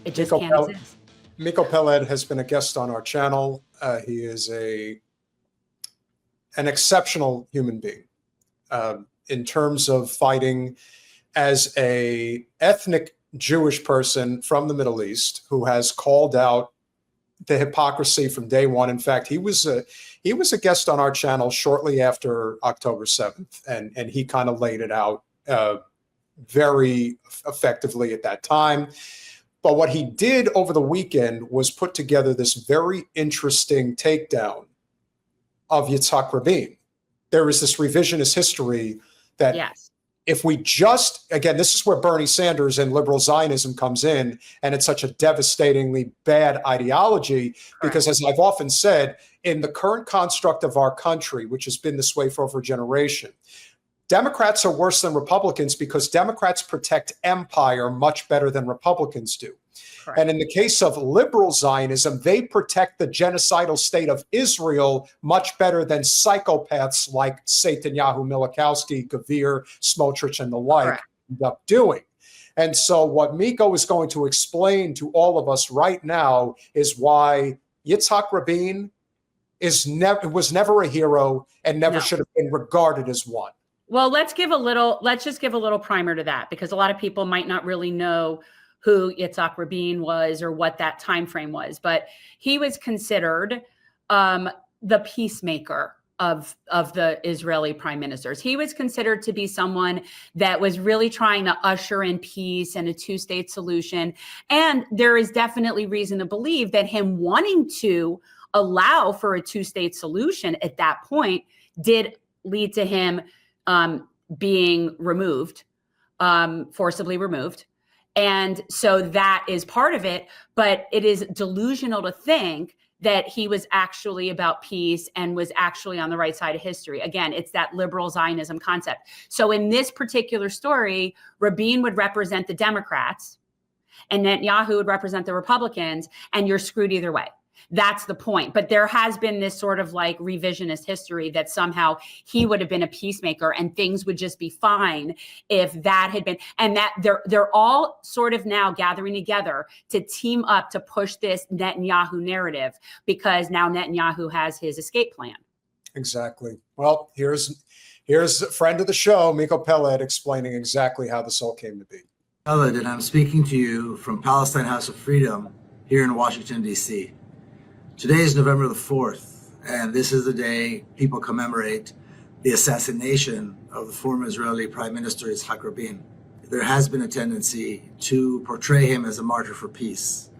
It just can't exist. Miko Peled has been a guest on our channel. He is an exceptional human being in terms of fighting as a ethnic Jewish person from the Middle East who has called out the hypocrisy from day one. In fact, he was a guest on our channel shortly after October 7th, and he kind of laid it out very effectively at that time. But what he did over the weekend was put together this very interesting takedown of Yitzhak Rabin. There is this revisionist history that if we just, again, this is where Bernie Sanders and liberal Zionism comes in, and it's such a devastatingly bad ideology, because as I've often said, in the current construct of our country, which has been this way for over a generation, Democrats are worse than Republicans because Democrats protect empire much better than Republicans do. Correct. And in the case of liberal Zionism, they protect the genocidal state of Israel much better than psychopaths like Netanyahu, Milikowski, Gavir, Smotrich, and the like end up doing. And so what Miko is going to explain to all of us right now is why Yitzhak Rabin was never a hero and never should have been regarded as one. Well, let's just give a little primer to that, because a lot of people might not really know who Yitzhak Rabin was or what that time frame was, but he was considered the peacemaker of the Israeli prime ministers. He was considered to be someone that was really trying to usher in peace and a two-state solution. And there is definitely reason to believe that him wanting to allow for a two-state solution at that point did lead to him being removed, forcibly removed. And so that is part of it, but it is delusional to think that he was actually about peace and was actually on the right side of history. Again, it's that liberal Zionism concept. So in this particular story, Rabin would represent the Democrats and Netanyahu would represent the Republicans, and you're screwed either way. That's the point. But there has been this sort of like revisionist history that somehow he would have been a peacemaker and things would just be fine if that had been, and that they're all sort of now gathering together to team up to push this Netanyahu narrative, because now Netanyahu has his escape plan. Exactly. Well, here's a friend of the show, Miko Peled, explaining exactly how this all came to be. Peled, and I'm speaking to you from Palestine House of Freedom here in Washington, D.C. Today is November the 4th, and this is the day people commemorate the assassination of the former Israeli Prime Minister Yitzhak Rabin. There has been a tendency to portray him as a martyr for peace,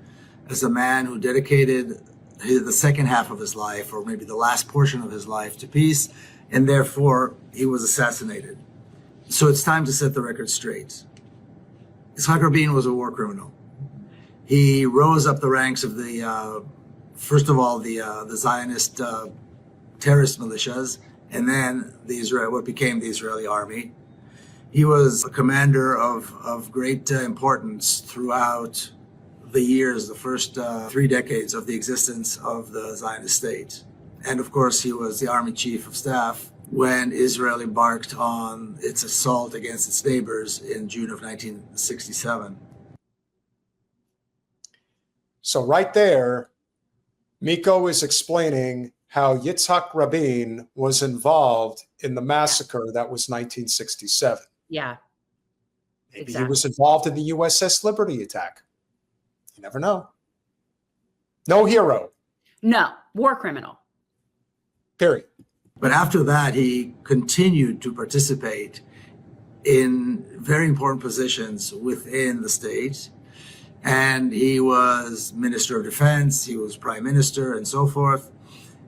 as a man who dedicated the second half of his life, or maybe the last portion of his life, to peace, and therefore he was assassinated. So it's time to set the record straight. Yitzhak Rabin was a war criminal. He rose up the ranks of the first of all, the Zionist terrorist militias, and then what became the Israeli army. He was a commander of great importance throughout the years, the first 3 decades of the existence of the Zionist state. And of course, he was the army chief of staff when Israel embarked on its assault against its neighbors in June of 1967. So right there, Miko is explaining how Yitzhak Rabin was involved in the massacre that was 1967. Yeah. Maybe exactly. He was involved in the USS Liberty attack. You never know. No hero. No, war criminal. Period. But after that, he continued to participate in very important positions within the state. And he was Minister of Defense, he was Prime Minister, and so forth.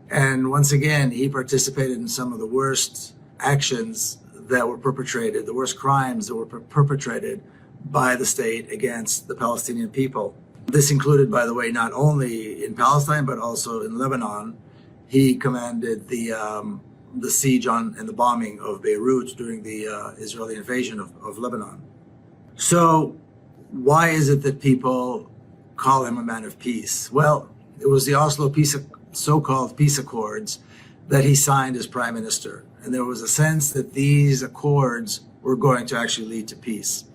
And once again, he participated in some of the worst actions that were perpetrated, the worst crimes that were perpetrated by the state against the Palestinian people. This included, by the way, not only in Palestine, but also in Lebanon. He commanded the siege and the bombing of Beirut during the Israeli invasion of Lebanon. So, why is it that people call him a man of peace? Well, it was the Oslo so-called peace accords that he signed as prime minister. And there was a sense that these accords were going to actually lead to peace.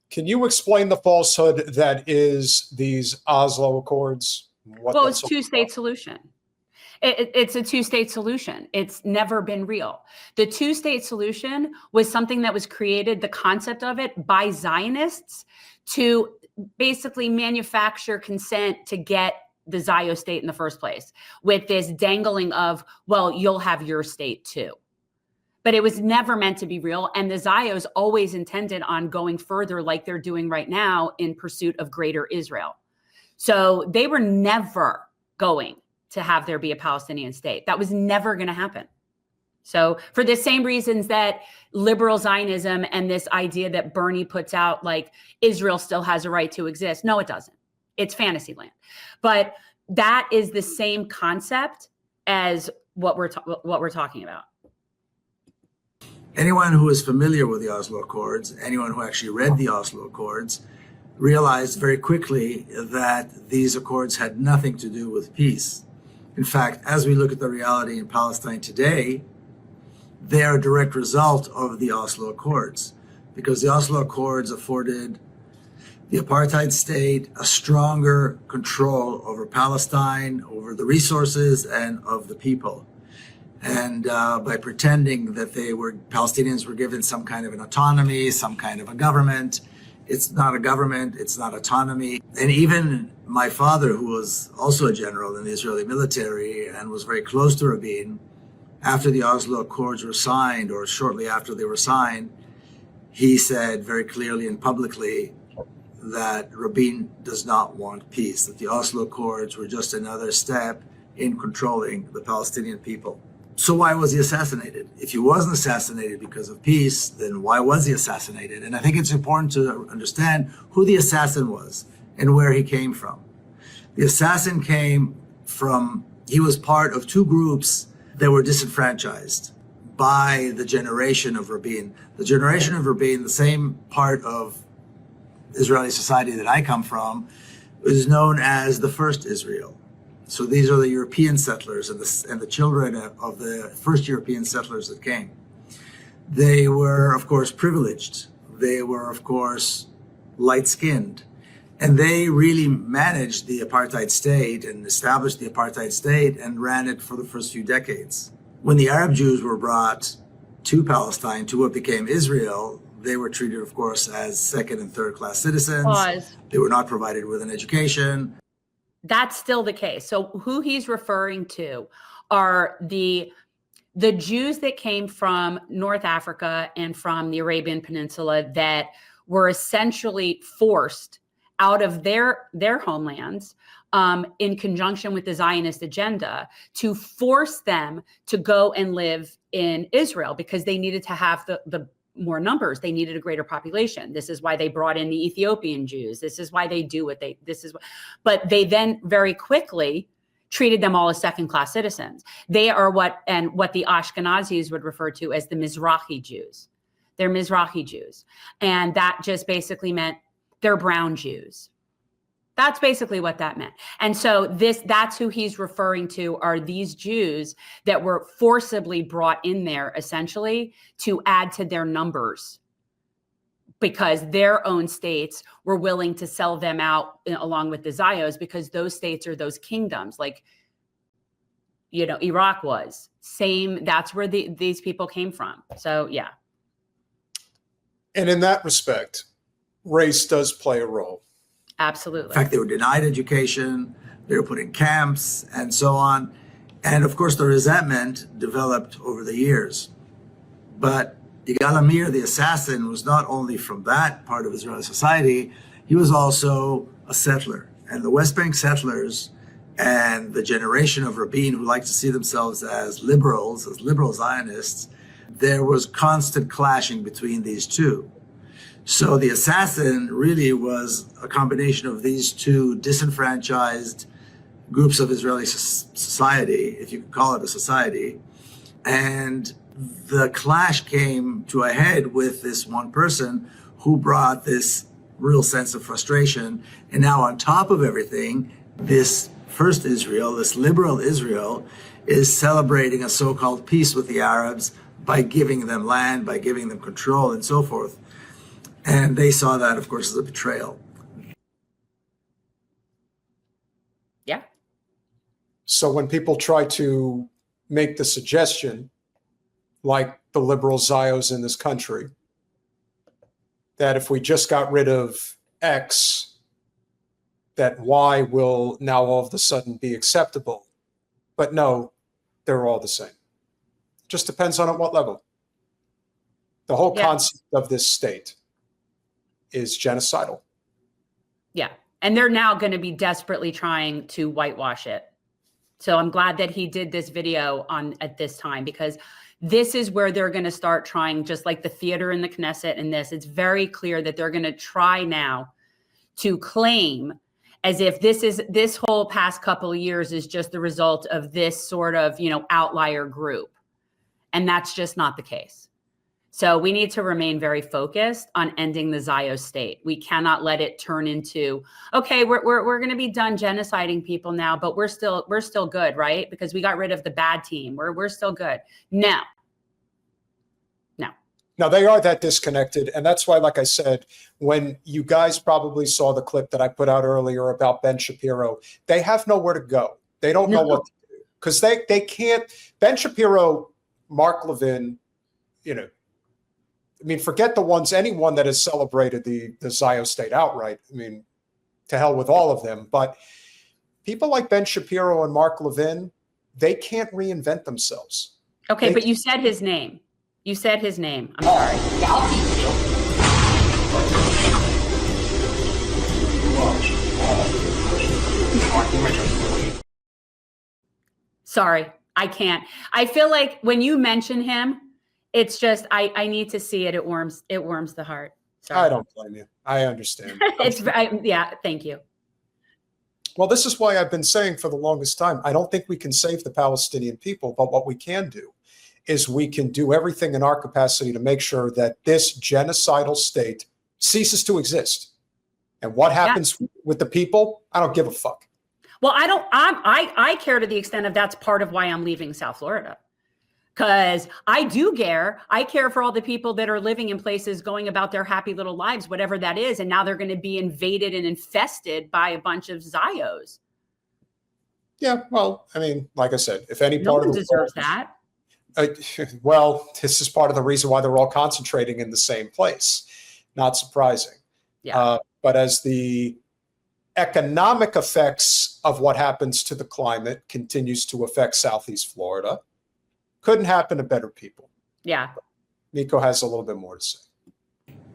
Can you explain the falsehood that is these Oslo Accords? Well, it's two-state solution. It's a two-state solution. It's never been real. The two-state solution was something that was created, the concept of it, by Zionists to basically manufacture consent to get the Zio state in the first place, with this dangling of, well, you'll have your state too. But it was never meant to be real. And the Zios always intended on going further like they're doing right now in pursuit of greater Israel. So they were never going to have there be a Palestinian state. That was never going to happen. So for the same reasons that liberal Zionism and this idea that Bernie puts out, like Israel still has a right to exist. No, it doesn't. It's fantasy land. But that is the same concept as what we're talking about. Anyone who is familiar with the Oslo Accords, anyone who actually read the Oslo Accords, realized very quickly that these accords had nothing to do with peace. In fact, as we look at the reality in Palestine today, they are a direct result of the Oslo Accords, because the Oslo Accords afforded the apartheid state a stronger control over Palestine, over the resources, and of the people. And by pretending that Palestinians were given some kind of an autonomy, some kind of a government. It's not a government, it's not autonomy. And even my father, who was also a general in the Israeli military and was very close to Rabin, after the Oslo Accords were signed, or shortly after they were signed, he said very clearly and publicly that Rabin does not want peace, that the Oslo Accords were just another step in controlling the Palestinian people. So why was he assassinated? If he wasn't assassinated because of peace, then why was he assassinated? And I think it's important to understand who the assassin was and where he came from. The assassin he was part of two groups that were disenfranchised by the generation of Rabin. The generation of Rabin, the same part of Israeli society that I come from, is known as the First Israel. So these are the European settlers and the children of the first European settlers that came. They were, of course, privileged. They were, of course, light-skinned. And they really managed the apartheid state and established the apartheid state and ran it for the first few decades. When the Arab Jews were brought to Palestine, to what became Israel, they were treated, of course, as second and third class citizens. They were not provided with an education. That's still the case. So who he's referring to are the Jews that came from North Africa and from the Arabian Peninsula that were essentially forced out of their homelands in conjunction with the Zionist agenda to force them to go and live in Israel because they needed to have the more numbers. They needed a greater population. This is why they brought in the Ethiopian Jews. This is why they do but they then very quickly treated them all as second-class citizens. They are what the Ashkenazis would refer to as the Mizrahi Jews. They're Mizrahi Jews. And that just basically meant they're brown Jews. That's basically what that meant. And so that's who he's referring to, are these Jews that were forcibly brought in there essentially to add to their numbers because their own states were willing to sell them out along with the Zios, because those states are those kingdoms, like, Iraq was. Same, that's where these people came from. So, yeah. And in that respect, race does play a role. Absolutely. In fact, they were denied education, they were put in camps, and so on. And of course, the resentment developed over the years. But Yigal Amir, the assassin, was not only from that part of Israeli society, he was also a settler. And the West Bank settlers and the generation of Rabin who liked to see themselves as liberal Zionists, there was constant clashing between these two. So the assassin really was a combination of these two disenfranchised groups of Israeli society, if you could call it a society. And the clash came to a head with this one person who brought this real sense of frustration. And now on top of everything, this first Israel, this liberal Israel, is celebrating a so-called peace with the Arabs by giving them land, by giving them control and so forth. And they saw that, of course, as a betrayal. Yeah. So when people try to make the suggestion, like the liberal Zios in this country, that if we just got rid of X, that Y will now all of a sudden be acceptable. But no, they're all the same. Just depends on at what level. The whole concept of this state is genocidal. Yeah. And they're now going to be desperately trying to whitewash it. So I'm glad that he did this video at this time, because this is where they're going to start trying, just like the theater and the Knesset and this. It's very clear that they're going to try now to claim as if this whole past couple of years is just the result of this sort of, outlier group. And that's just not the case. So we need to remain very focused on ending the Zio state. We cannot let it turn into, okay, we're going to be done genociding people now, but we're still good, right? Because we got rid of the bad team. We're still good. No. Now, they are that disconnected. And that's why, like I said, when you guys probably saw the clip that I put out earlier about Ben Shapiro, they have nowhere to go. They don't know what to do, because they can't. Ben Shapiro, Mark Levin, forget anyone that has celebrated the Zio state outright. To hell with all of them. But people like Ben Shapiro and Mark Levin, they can't reinvent themselves. Okay, but you said his name. You said his name. I'm sorry. Sorry, I can't. I feel like when you mention him, it's just I need to see it. It warms the heart. Sorry. I don't blame you. I understand. Thank you. Well, this is why I've been saying for the longest time, I don't think we can save the Palestinian people, but what we can do is we can do everything in our capacity to make sure that this genocidal state ceases to exist. And what happens with the people, I don't give a fuck. Well, I care to the extent of that's part of why I'm leaving South Florida. Because I do care. I care for all the people that are living in places going about their happy little lives, whatever that is. And now they're going to be invaded and infested by a bunch of Zios. Yeah, well, like I said, if any part of the deserves that. Well, this is part of the reason why they're all concentrating in the same place. Not surprising. Yeah. But as the economic effects of what happens to the climate continues to affect Southeast Florida, couldn't happen to better people. Yeah. Miko has a little bit more to say.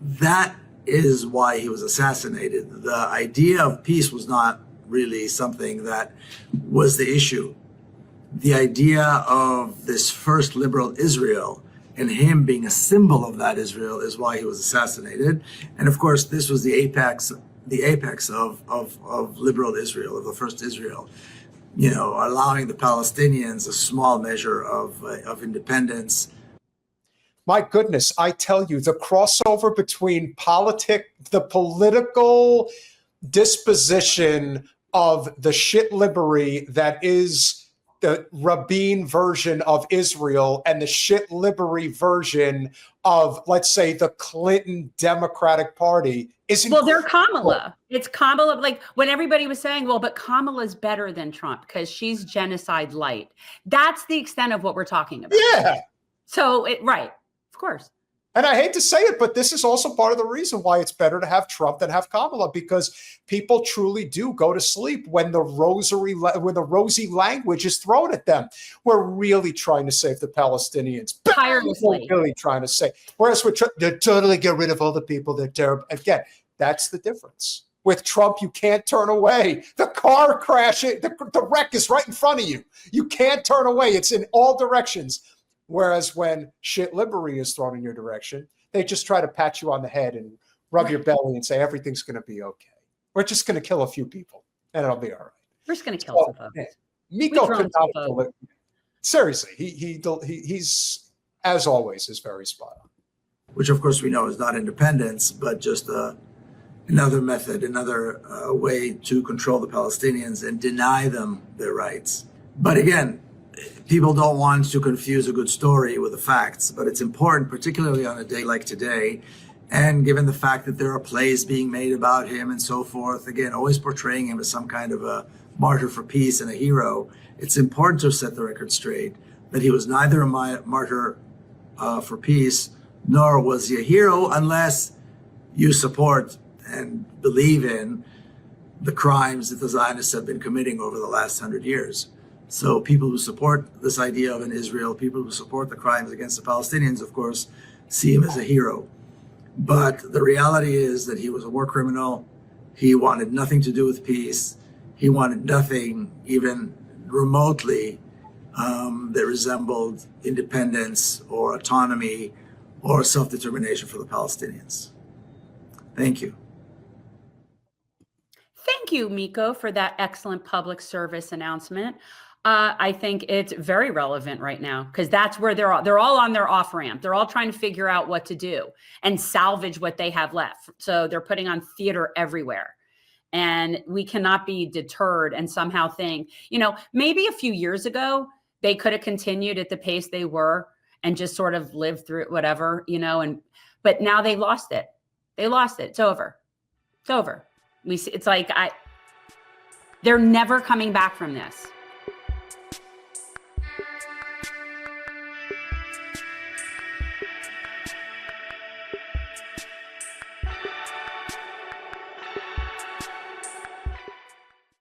That is why he was assassinated. The idea of peace was not really something that was the issue. The idea of this first liberal Israel and him being a symbol of that Israel is why he was assassinated. And of course, this was the apex of liberal Israel, of the first Israel, allowing the Palestinians a small measure of independence. My goodness, I tell you, the crossover between the political disposition of the shit liberty that is the Rabin version of Israel and the shit liberty version of, let's say, the Clinton Democratic Party is incredible. Well, they're Kamala. It's Kamala. Like when everybody was saying, well, but Kamala's better than Trump because she's genocide light. That's the extent of what we're talking about. Yeah. So right. Of course. And I hate to say it, but this is also part of the reason why it's better to have Trump than have Kamala, because people truly do go to sleep when the rosy language is thrown at them. We're really trying to save the Palestinians. Tirelessly. We're really trying to say. Whereas they're totally get rid of all the people. They're terrible. Again, that's the difference. With Trump, you can't turn away. The car crashing, the wreck is right in front of you. You can't turn away. It's in all directions. Whereas when shit liberty is thrown in your direction, they just try to pat you on the head and rub your belly and say, everything's going to be okay. We're just going to kill a few people and it'll be all right. We're just going to kill some folks. Miko could not seriously, he's, as always, is very spot on. Which, of course, we know is not independence, but just another method, another way to control the Palestinians and deny them their rights. But again, people don't want to confuse a good story with the facts, but it's important, particularly on a day like today, And given the fact that there are plays being made about him and so forth, again, always portraying him as some kind of a martyr for peace and a hero, it's important to set the record straight that he was neither a martyr for peace, nor was he a hero, unless you support and believe in the crimes that the Zionists have been committing over the last 100 years. So people who support this idea of an Israel, people who support the crimes against the Palestinians, of course, see him as a hero. But the reality is that he was a war criminal. He wanted nothing to do with peace. He wanted nothing even remotely that resembled independence or autonomy or self-determination for the Palestinians. Thank you. Thank you, Miko, for that excellent public service announcement. I think it's very relevant right now because that's where they're all on their off ramp. They're all trying to figure out what to do and salvage what they have left. So they're putting on theater everywhere. And we cannot be deterred and somehow think, maybe a few years ago, they could have continued at the pace they were and just sort of lived through it, whatever, but now they lost it. They lost it. It's over. It's over. We see, it's like, they're never coming back from this.